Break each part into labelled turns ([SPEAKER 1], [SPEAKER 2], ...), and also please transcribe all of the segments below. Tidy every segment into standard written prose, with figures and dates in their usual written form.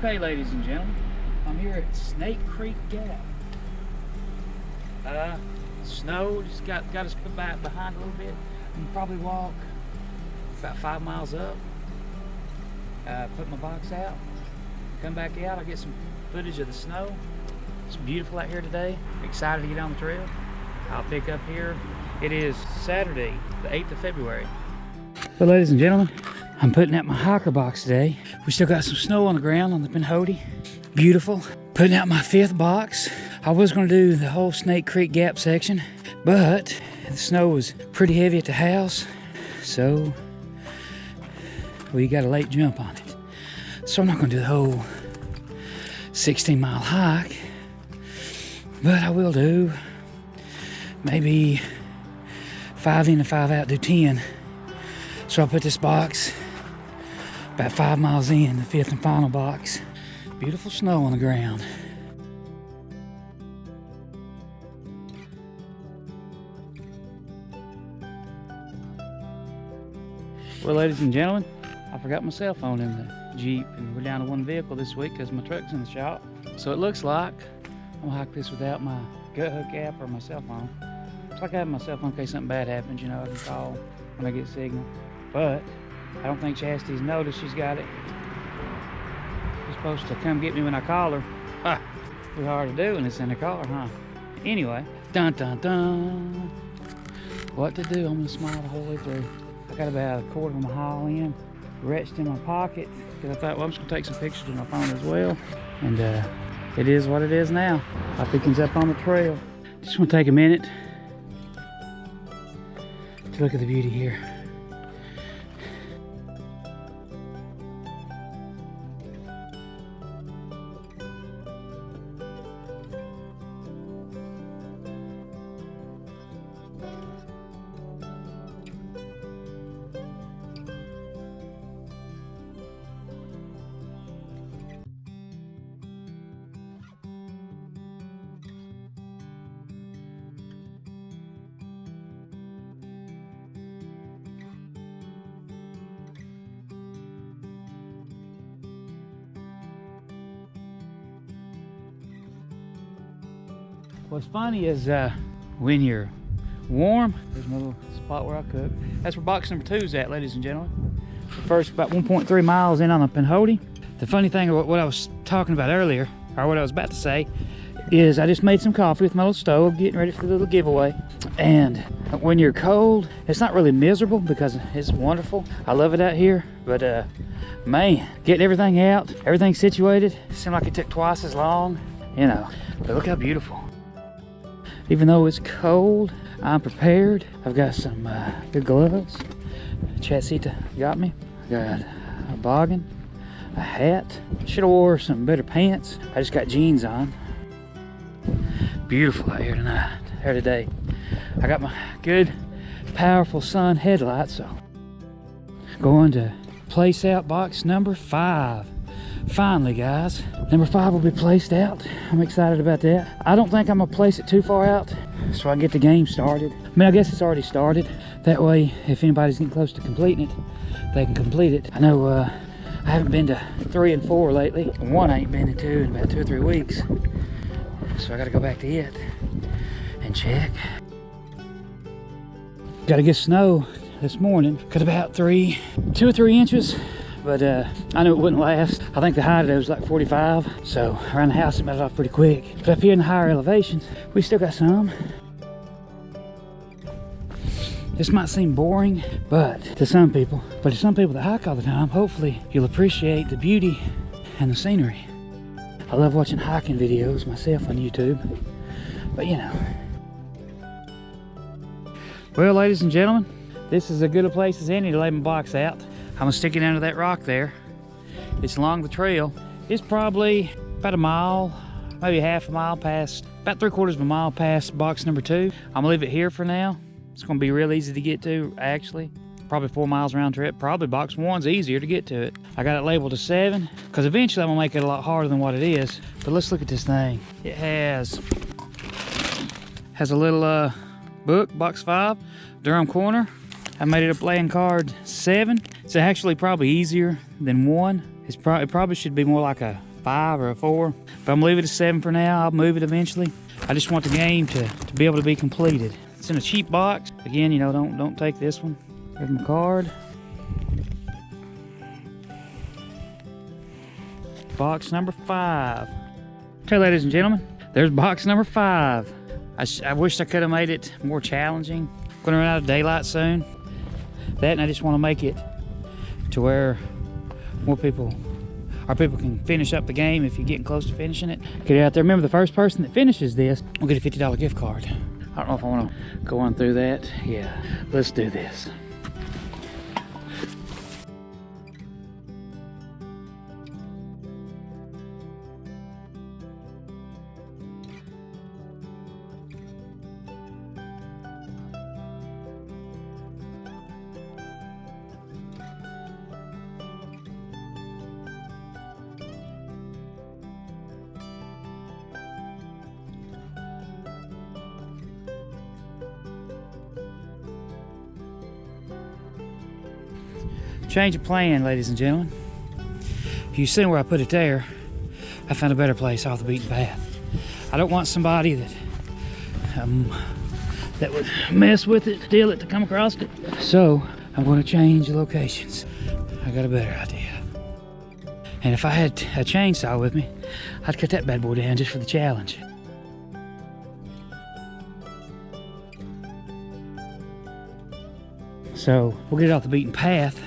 [SPEAKER 1] Okay, ladies and gentlemen, I'm here at Snake Creek Gap. Snow just got us put back behind a little bit. I'm probably walk about 5 miles up. Put my box out, come back out. I'll get some footage of the snow. It's beautiful out here today. Excited to get on the trail. I'll pick up here. It is Saturday, the 8th of February. Well, ladies and gentlemen, I'm putting out my hiker box today. We still got some snow on the ground on the Pinhoti. Beautiful. Putting out my 5th box. I was going to do the whole Snake Creek Gap section, but the snow was pretty heavy at the house, so we got a late jump on it. So I'm not going to do the whole 16-mile hike, but I will do maybe 5 in and 5 out, do 10. So I'll put this box about 5 miles in, the 5th and final box. Beautiful snow on the ground. Well, ladies and gentlemen, I forgot my cell phone in the Jeep, and we're down to one vehicle this week because my truck's in the shop. So it looks like I'm gonna hike this without my gut hook app or my cell phone. It's like I have my cell phone in case something bad happens, you know, I can call when I get signal. But I don't think Chastity's noticed she's got it. She's supposed to come get me when I call her. Ha! Pretty hard to do when it's in the car, huh? Anyway, dun dun dun. What to do? I'm gonna smile the whole way through. I got about 1/4 of my haul in, retched in my pocket, because I thought, well, I'm just gonna take some pictures with my phone as well. And it is what it is now. I'll pick things up on the trail. Just wanna take a minute to look at the beauty here. What's funny is when you're warm, there's my little spot where I cook. That's where box number 2 is at, ladies and gentlemen. The first about 1.3 miles in on the Pinhoti. The funny thing, what I was talking about earlier, or what I was about to say, is I just made some coffee with my little stove, getting ready for the little giveaway. And when you're cold, it's not really miserable because it's wonderful. I love it out here, but man, getting everything out, everything situated, seemed like it took twice as long, you know. But look how beautiful. Even though it's cold, I'm prepared. I've got some good gloves. Chasita got me. I got a boggin, a hat. Should have wore some better pants. I just got jeans on. Beautiful out here tonight, or today. I got my good, powerful sun headlights, so going to place out box number 5. Finally, guys, number 5 will be placed out. I'm excited about that. I don't think I'm gonna place it too far out so I can get the game started. I mean, I guess it's already started. That way, if anybody's getting close to completing it, they can complete it. I know I haven't been to 3 and 4 lately. 1 I ain't been to in about 2 or 3 weeks. So I gotta go back to it and check. Gotta get snow this morning. Got about 2 or 3 inches. But I knew it wouldn't last. I think the high today was like 45. So around the house it melted off pretty quick. But up here in the higher elevations, we still got some. This might seem boring, but to some people that hike all the time, hopefully you'll appreciate the beauty and the scenery. I love watching hiking videos myself on YouTube, but you know. Well, ladies and gentlemen, this is as good a place as any to lay my box out. I'm gonna stick it under that rock there. It's along the trail. It's probably about a mile, maybe half a mile past, about 3/4 of a mile past box number 2. I'm gonna leave it here for now. It's gonna be real easy to get to, actually. Probably 4 miles round trip. Probably box 1's easier to get to it. I got it labeled a 7, because eventually I'm gonna make it a lot harder than what it is. But let's look at this thing. It has a little book, box 5, Durham Corner. I made it a playing card 7. It's actually probably easier than 1. It probably should be more like a 5 or a 4. But I'm leaving it at 7 for now. I'll move it eventually. I just want the game to be able to be completed. It's in a cheap box. Again, you know, don't take this one. Here's my card. Box number 5. Okay, ladies and gentlemen, there's box number 5. I wish I could have made it more challenging. Gonna run out of daylight soon. That, and I just want to make it to where more people, our people, can finish up the game if you're getting close to finishing it. Get it out there. Remember, the first person that finishes this will get a $50 gift card. I don't know if I want to go on through that. Yeah, let's do this. Change of plan, ladies and gentlemen. You see where I put it there. I found a better place off the beaten path. I don't want somebody that would mess with it, steal it, to come across it. So I'm going to change the locations. I got a better idea. And if I had a chainsaw with me, I'd cut that bad boy down just for the challenge. So we'll get it off the beaten path.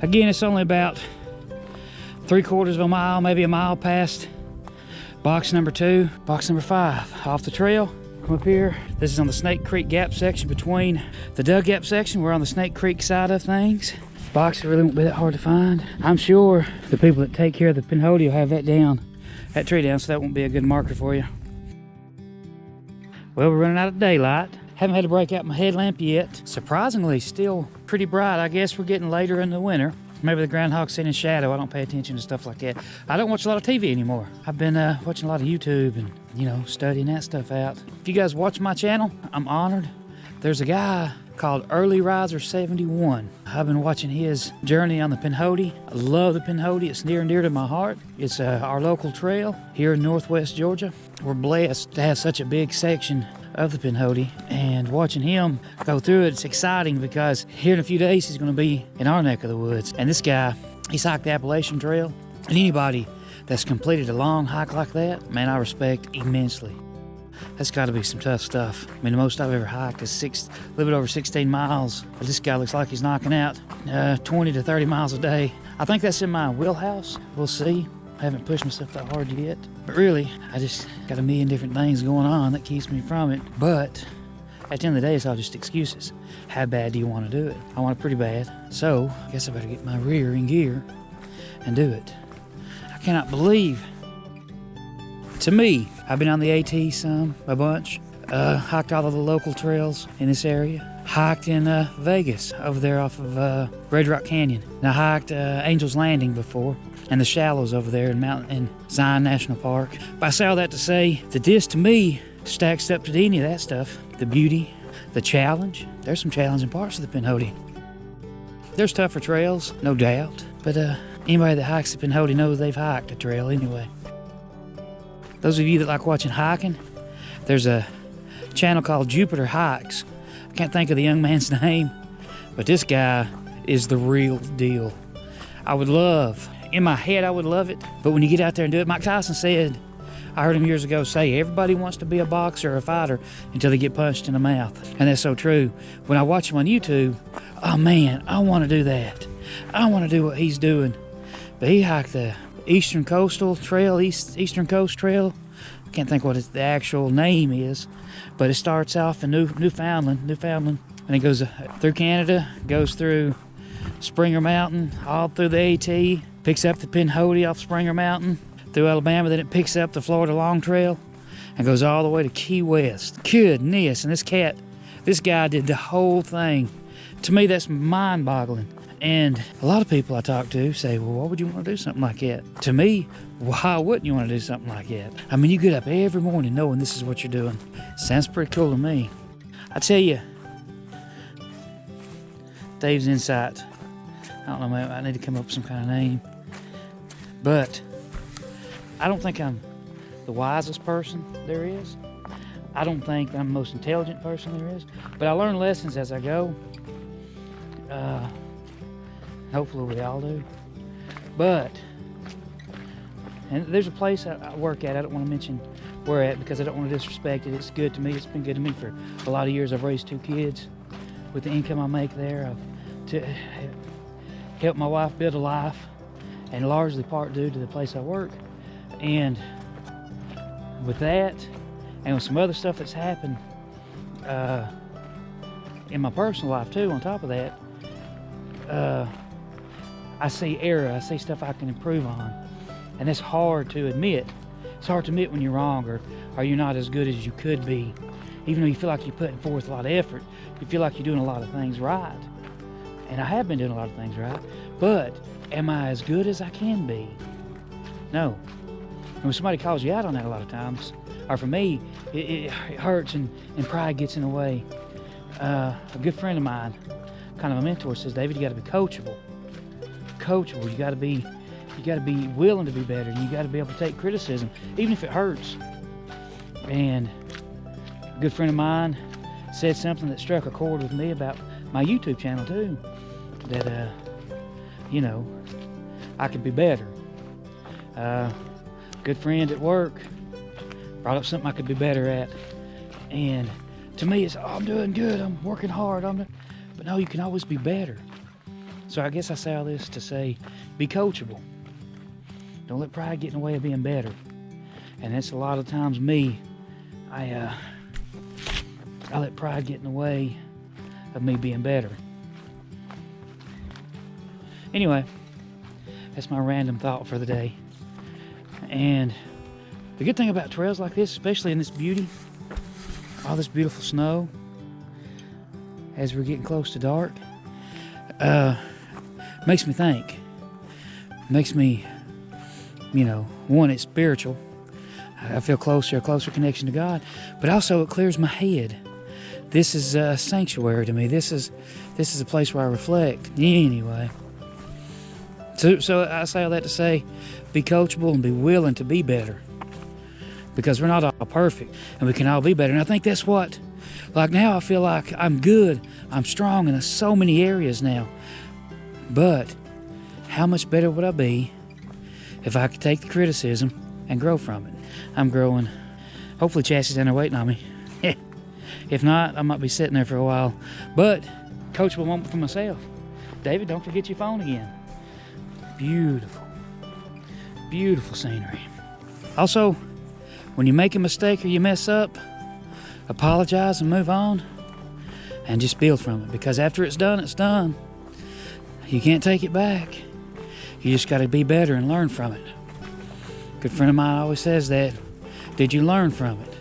[SPEAKER 1] Again, it's only about 3/4 of a mile, maybe a mile past box number 2. Box number 5, off the trail. Come up here. This is on the Snake Creek Gap section between the Dug Gap section. We're on the Snake Creek side of things. Box really won't be that hard to find. I'm sure the people that take care of the pinhoti will have that tree down, so that won't be a good marker for you. Well, we're running out of daylight. Haven't had to break out my headlamp yet. Surprisingly, still pretty bright. I guess we're getting later in the winter. Maybe the groundhog's sitting in shadow. I don't pay attention to stuff like that. I don't watch a lot of TV anymore. I've been watching a lot of YouTube and, you know, studying that stuff out. If you guys watch my channel, I'm honored. There's a guy called Early Riser 71. I've been watching his journey on the pinhoti. I love the pinhoti. It's near and dear to my heart. It's our local trail here in Northwest Georgia. We're blessed to have such a big section of the pinhoti, and watching him go through it, it's exciting because here in a few days he's going to be in our neck of the woods. And this guy, he's hiked the Appalachian Trail, and anybody that's completed a long hike like that, man, I respect immensely. That's got to be some tough stuff. I mean, the most I've ever hiked is a little bit over 16 miles. But this guy looks like he's knocking out 20 to 30 miles a day. I think that's in my wheelhouse. We'll see. I haven't pushed myself that hard yet. But really, I just got a million different things going on that keeps me from it. But at the end of the day, it's all just excuses. How bad do you want to do it? I want it pretty bad. So I guess I better get my rear in gear and do it. I cannot believe. To me, I've been on the AT a bunch. Hiked all of the local trails in this area. Hiked in Vegas, over there off of Red Rock Canyon. And I hiked Angel's Landing before, and the Shallows over there in Zion National Park. But I say all that to say that this, to me, stacks up to any of that stuff. The beauty, the challenge. There's some challenging parts of the pinhoti. There's tougher trails, no doubt. But anybody that hikes the pinhoti knows they've hiked a trail anyway. Those of you that like watching hiking, there's a channel called Jupiter Hikes. I can't think of the young man's name, but this guy is the real deal. I would love, in my head I would love it, but when you get out there and do it, Mike Tyson said, I heard him years ago say, everybody wants to be a boxer or a fighter until they get punched in the mouth. And that's so true. When I watch him on YouTube, oh man, I want to do that. I want to do what he's doing. But he hiked the Eastern Coastal Trail, Eastern Coast Trail. I can't think what the actual name is, but it starts off in Newfoundland, and it goes through Canada, goes through Springer Mountain, all through the AT, picks up the pinhoti off Springer Mountain, through Alabama, then it picks up the Florida Long Trail, and goes all the way to Key West. Goodness, and this guy did the whole thing. To me, that's mind-boggling. And a lot of people I talk to say, well, why would you want to do something like that? To me, why wouldn't you want to do something like that? I mean, you get up every morning knowing this is what you're doing. Sounds pretty cool to me. I tell you, Dave's insight don't know, I need to come up with some kind of name. But I don't think I'm the wisest person there is. I don't think I'm the most intelligent person there is. But I learn lessons as I go. Hopefully we all do. But, and there's a place I work at. I don't want to mention where at because I don't want to disrespect it. It's good to me. It's been good to me for a lot of years. I've raised 2 kids with the income I make there. I've helped my wife build a life, and largely part due to the place I work. And with that, and with some other stuff that's happened in my personal life too, on top of that, I see error, I see stuff I can improve on. And that's hard to admit. It's hard to admit when you're wrong or you're not as good as you could be. Even though you feel like you're putting forth a lot of effort, you feel like you're doing a lot of things right. And I have been doing a lot of things right, but am I as good as I can be? No. And when somebody calls you out on that a lot of times, or for me, it hurts and pride gets in the way. A good friend of mine, kind of a mentor, says, David, you got to be coachable. Coachable. You got to be willing to be better. You got to be able to take criticism, even if it hurts. And a good friend of mine said something that struck a chord with me about my YouTube channel too. That you know, I could be better. Good friend at work brought up something I could be better at, and to me it's, oh, I'm doing good, I'm working hard, but no, you can always be better. So I guess I say all this to say, be coachable. Don't let pride get in the way of being better. And that's a lot of times me. I let pride get in the way of me being better. Anyway, that's my random thought for the day. And the good thing about trails like this, especially in this beauty, all this beautiful snow, as we're getting close to dark, makes me think. Makes me, you know, one, it's spiritual. I feel a closer connection to God, but also it clears my head. This is a sanctuary to me. This is a place where I reflect. Anyway, so I say all that to say, be coachable and be willing to be better, because we're not all perfect and we can all be better. And I think that's what, like now I feel like I'm good, I'm strong in so many areas now. But how much better would I be if I could take the criticism and grow from it? I'm growing. Hopefully Chassie's down there waiting on me. If not, I might be sitting there for a while. But coachable moment for myself. David, don't forget your phone again. Beautiful, beautiful scenery. Also, when you make a mistake or you mess up, apologize and move on and just build from it, because after it's done, it's done. You can't take it back. You just got to be better and learn from it. A good friend of mine always says that. Did you learn from it?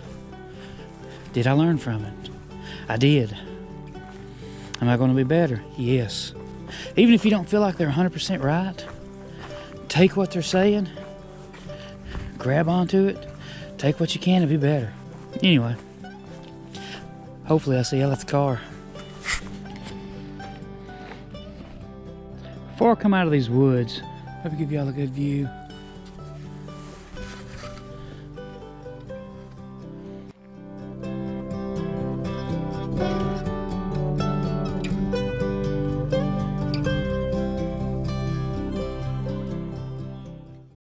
[SPEAKER 1] Did I learn from it? I did. Am I going to be better? Yes. Even if you don't feel like they're 100% right, take what they're saying, grab onto it, take what you can to be better. Anyway, hopefully I see y'all at the car. Before I come out of these woods, let me give y'all a good view.